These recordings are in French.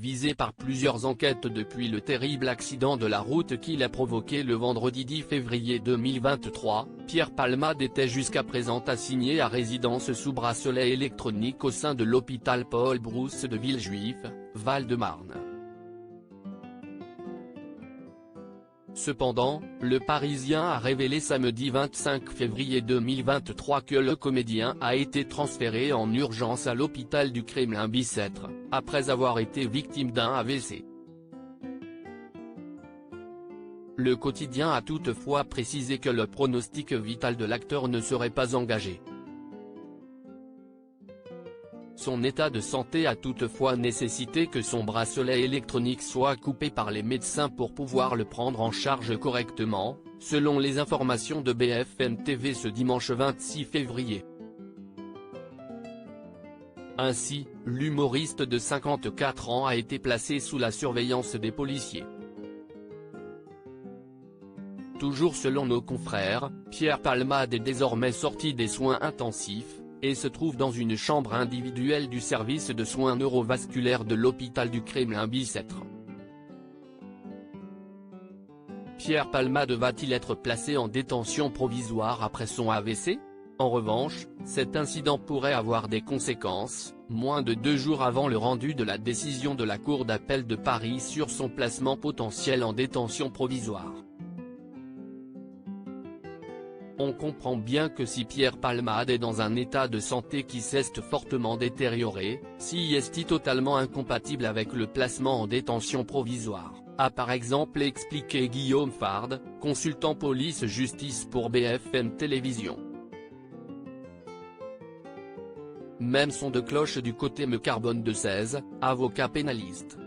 visé par plusieurs enquêtes depuis le terrible accident de la route qu'il a provoqué le vendredi 10 février 2023, Pierre Palmade était jusqu'à présent assigné à résidence sous bracelet électronique au sein de l'hôpital Paul Brousse de Villejuif, Val-de-Marne. Cependant, le Parisien a révélé samedi 25 février 2023 que le comédien a été transféré en urgence à l'hôpital du Kremlin-Bicêtre, après avoir été victime d'un AVC. Le quotidien a toutefois précisé que le pronostic vital de l'acteur ne serait pas engagé. Son état de santé a toutefois nécessité que son bracelet électronique soit coupé par les médecins pour pouvoir le prendre en charge correctement, selon les informations de BFM TV ce dimanche 26 février. Ainsi, l'humoriste de 54 ans a été placé sous la surveillance des policiers. Toujours selon nos confrères, Pierre Palmade est désormais sorti des soins intensifs, et se trouve dans une chambre individuelle du service de soins neurovasculaires de l'hôpital du Kremlin-Bicêtre. Pierre Palmade va-t-il être placé en détention provisoire après son AVC? En revanche, cet incident pourrait avoir des conséquences, moins de 2 jours avant le rendu de la décision de la Cour d'appel de Paris sur son placement potentiel en détention provisoire. On comprend bien que si Pierre Palmade est dans un état de santé qui s'est fortement détérioré, si est totalement incompatible avec le placement en détention provisoire, a par exemple expliqué Guillaume Fard, consultant police-justice pour BFM Télévision. Même son de cloche du côté Me Carbone de 16, avocat pénaliste.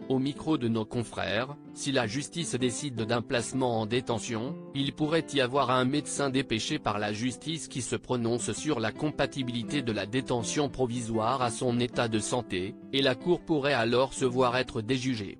Au micro de nos confrères, si la justice décide d'un placement en détention, il pourrait y avoir un médecin dépêché par la justice qui se prononce sur la compatibilité de la détention provisoire à son état de santé, et la Cour pourrait alors se voir être déjugée.